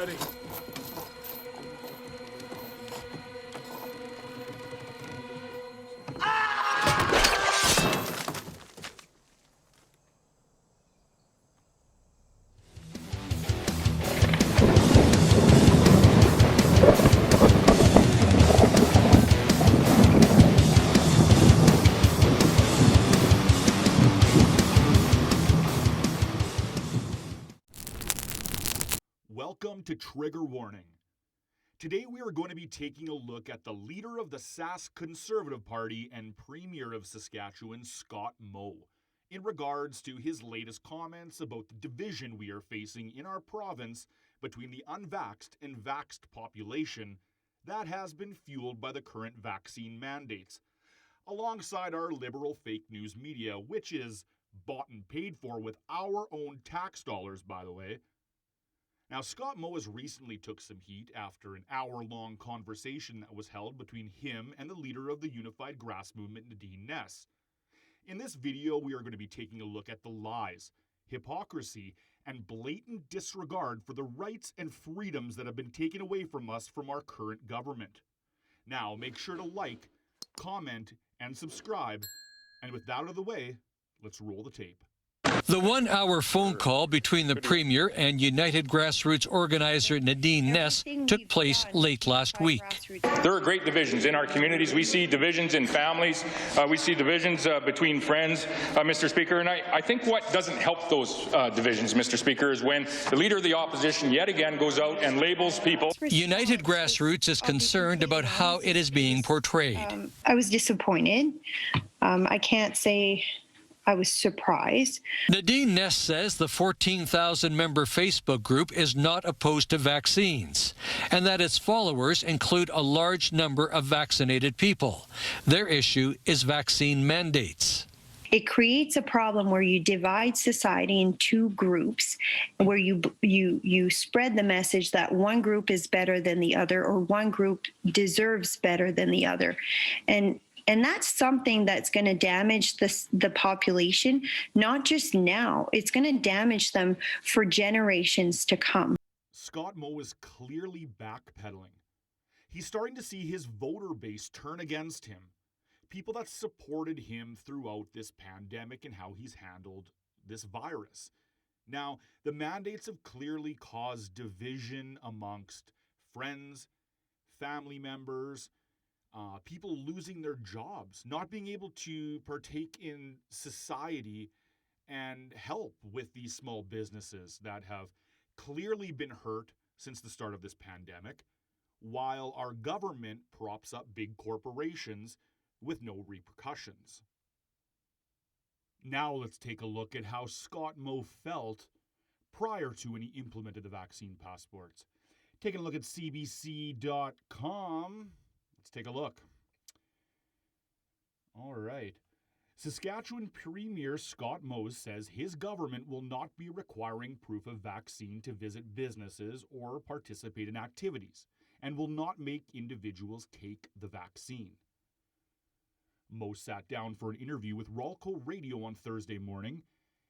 ready. Welcome to Trigger Warning. Today we are going to be taking a look at the leader of the Sask Conservative Party and Premier of Saskatchewan, Scott Moe, in regards to his latest comments about the division we are facing in our province between the unvaxxed and vaxxed population that has been fueled by the current vaccine mandates, alongside our liberal fake news media, which is bought and paid for with our own tax dollars, by the way. Now, Scott Moe has recently took some heat after an hour-long conversation that was held between him and the leader of the Unified Grass Movement, Nadine Ness. In this video, we are going to be taking a look at the lies, hypocrisy, and blatant disregard for the rights and freedoms that have been taken away from us from our current government. Now, make sure to like, comment, and subscribe. And with that out of the way, let's roll the tape. The one-hour phone call between the Premier and United Grassroots organizer Nadine Ness took place late last week. There are great divisions in our communities. We see divisions in families. We see divisions between friends, Mr. Speaker. And I think what doesn't help those divisions, Mr. Speaker, is when the Leader of the Opposition yet again goes out and labels people. United Grassroots is concerned about how it is being portrayed. I was disappointed. I can't say I was surprised. Nadine Ness says the 14,000-member Facebook group is not opposed to vaccines and that its followers include a large number of vaccinated people. Their issue is vaccine mandates. It creates a problem where you divide society in two groups, where you spread the message that one group is better than the other or one group deserves better than the other. And that's something that's going to damage the population, not just now. It's going to damage them for generations to come. Scott Moe is clearly backpedaling. He's starting to see his voter base turn against him. People that supported him throughout this pandemic and how he's handled this virus. Now, the mandates have clearly caused division amongst friends, family members, people losing their jobs, not being able to partake in society and help with these small businesses that have clearly been hurt since the start of this pandemic, while our government props up big corporations with no repercussions. Now let's take a look at how Scott Moe felt prior to when he implemented the vaccine passports. Taking a look at CBC.com. Let's take a look. All right. Saskatchewan Premier Scott Moe says his government will not be requiring proof of vaccine to visit businesses or participate in activities, and will not make individuals take the vaccine. Moe sat down for an interview with Rolco Radio on Thursday morning.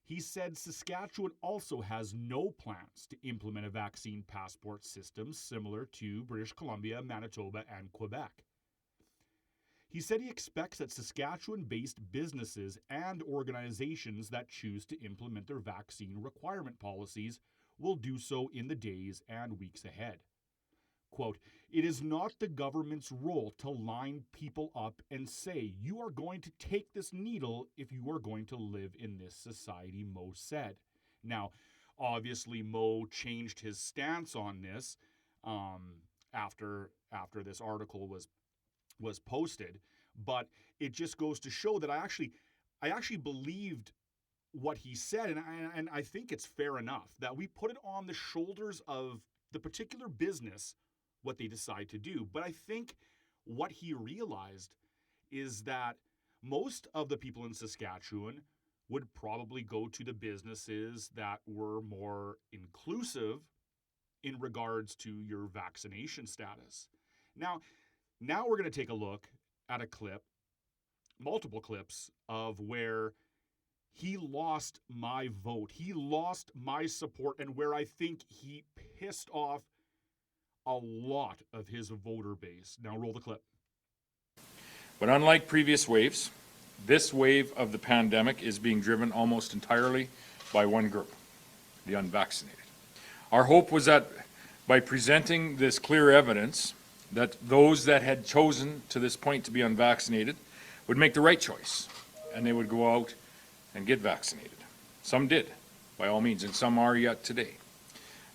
He said Saskatchewan also has no plans to implement a vaccine passport system similar to British Columbia, Manitoba, and Quebec. He said he expects that Saskatchewan-based businesses and organizations that choose to implement their vaccine requirement policies will do so in the days and weeks ahead. Quote, "It is not the government's role to line people up and say, you are going to take this needle if you are going to live in this society," Moe said. Now, obviously, Moe changed his stance on this after this article was posted, but it just goes to show that I actually believed what he said, and I think it's fair enough that we put it on the shoulders of the particular business what they decide to do. But I think what he realized is that most of the people in Saskatchewan would probably go to the businesses that were more inclusive in regards to your vaccination status. Now we're going to take a look at a clip, multiple clips, of where he lost my vote. He lost my support, and where I think he pissed off a lot of his voter base. Now roll the clip. But unlike previous waves, this wave of the pandemic is being driven almost entirely by one group, the unvaccinated. Our hope was that by presenting this clear evidence that those that had chosen to this point to be unvaccinated would make the right choice and they would go out and get vaccinated. Some did, by all means, and some are yet today.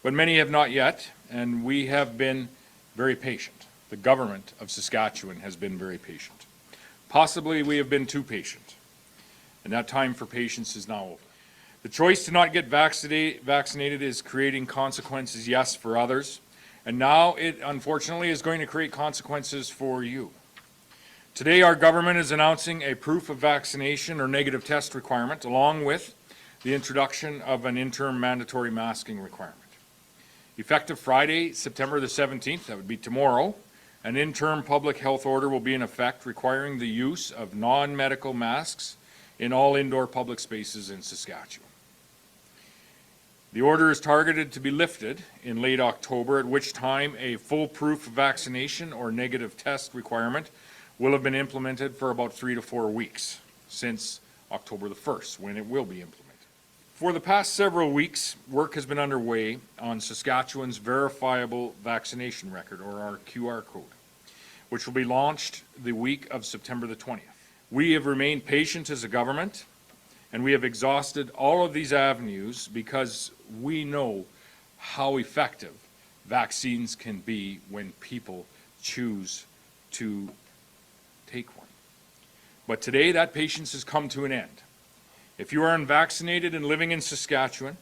But many have not yet, and we have been very patient. The government of Saskatchewan has been very patient. Possibly we have been too patient, and that time for patience is now over. The choice to not get vaccinated is creating consequences, yes, for others, and now it unfortunately is going to create consequences for you. Today our government is announcing a proof of vaccination or negative test requirement, along with the introduction of an interim mandatory masking requirement. Effective Friday, September the 17th, that would be tomorrow, an interim public health order will be in effect requiring the use of non-medical masks in all indoor public spaces in Saskatchewan. The order is targeted to be lifted in late October, at which time a full proof of vaccination or negative test requirement will have been implemented for about 3 to 4 weeks since October the 1st, when it will be implemented. For the past several weeks, work has been underway on Saskatchewan's verifiable vaccination record, or our QR code, which will be launched the week of September the 20th. We have remained patient as a government, and we have exhausted all of these avenues because we know how effective vaccines can be when people choose to take one. But today that patience has come to an end. If you are unvaccinated and living in Saskatchewan,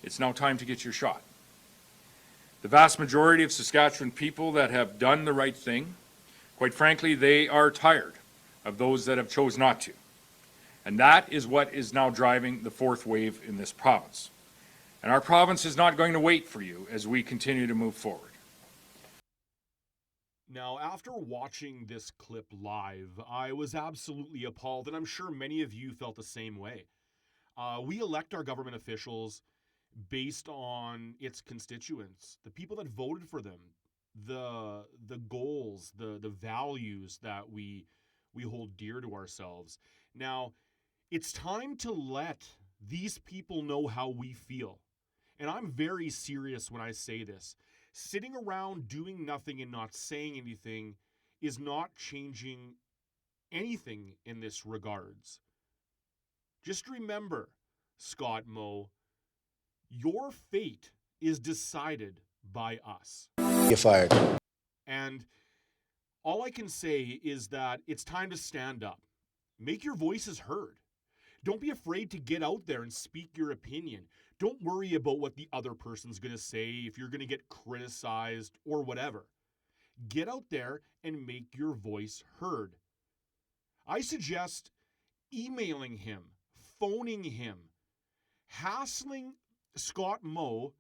it's now time to get your shot. The vast majority of Saskatchewan people that have done the right thing, quite frankly, they are tired of those that have chose not to. And that is what is now driving the fourth wave in this province. And our province is not going to wait for you as we continue to move forward. Now, after watching this clip live, I was absolutely appalled, and I'm sure many of you felt the same way. We elect our government officials based on its constituents, the people that voted for them, the goals, the values that we hold dear to ourselves. Now, it's time to let these people know how we feel. And I'm very serious when I say this. Sitting around doing nothing and not saying anything is not changing anything in this regards. Just remember, Scott Moe, your fate is decided by us. You're fired. And all I can say is that it's time to stand up. Make your voices heard. Don't be afraid to get out there and speak your opinion. Don't worry about what the other person's going to say, if you're going to get criticized or whatever. Get out there and make your voice heard. I suggest emailing him, phoning him, hassling Scott Moe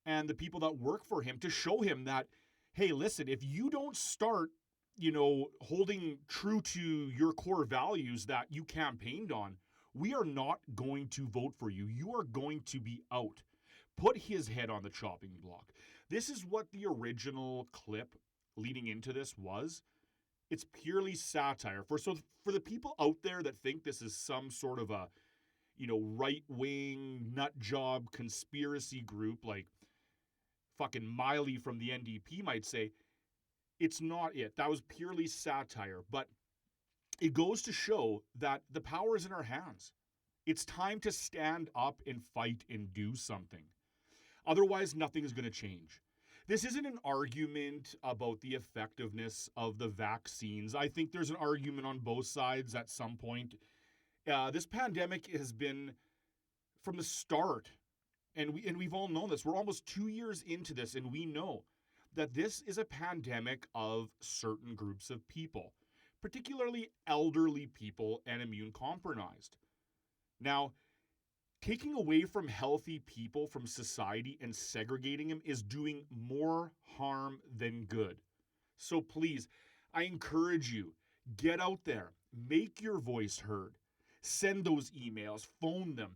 and the people that work for him to show him that, hey, listen, if you don't start, holding true to your core values that you campaigned on, we are not going to vote for you. You are going to be out. Put his head on the chopping block. This is what the original clip leading into this was. It's purely satire. For the people out there that think this is some sort of a, right-wing nut job conspiracy group like fucking Miley from the NDP might say, it's not it. That was purely satire. But it goes to show that the power is in our hands. It's time to stand up and fight and do something. Otherwise, nothing is going to change. This isn't an argument about the effectiveness of the vaccines. I think there's an argument on both sides at some point. This pandemic has been from the start, and we've all known this. We're almost 2 years into this, and we know that this is a pandemic of certain groups of people, particularly elderly people and immune compromised. Now, taking away from healthy people from society and segregating them is doing more harm than good. So please, I encourage you, get out there, make your voice heard, send those emails, phone them,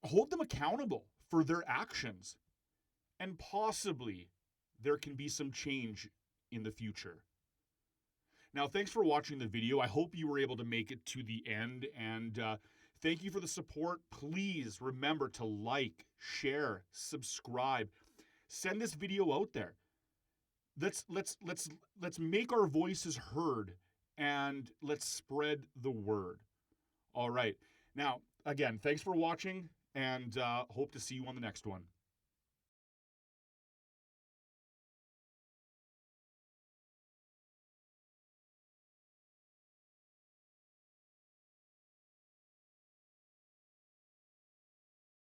hold them accountable for their actions. and possibly there can be some change in the future. Now, thanks for watching the video. I hope you were able to make it to the end, and thank you for the support. Please remember to like, share, subscribe. Send this video out there. Let's make our voices heard, and let's spread the word. All right. Now, again, thanks for watching, and hope to see you on the next one.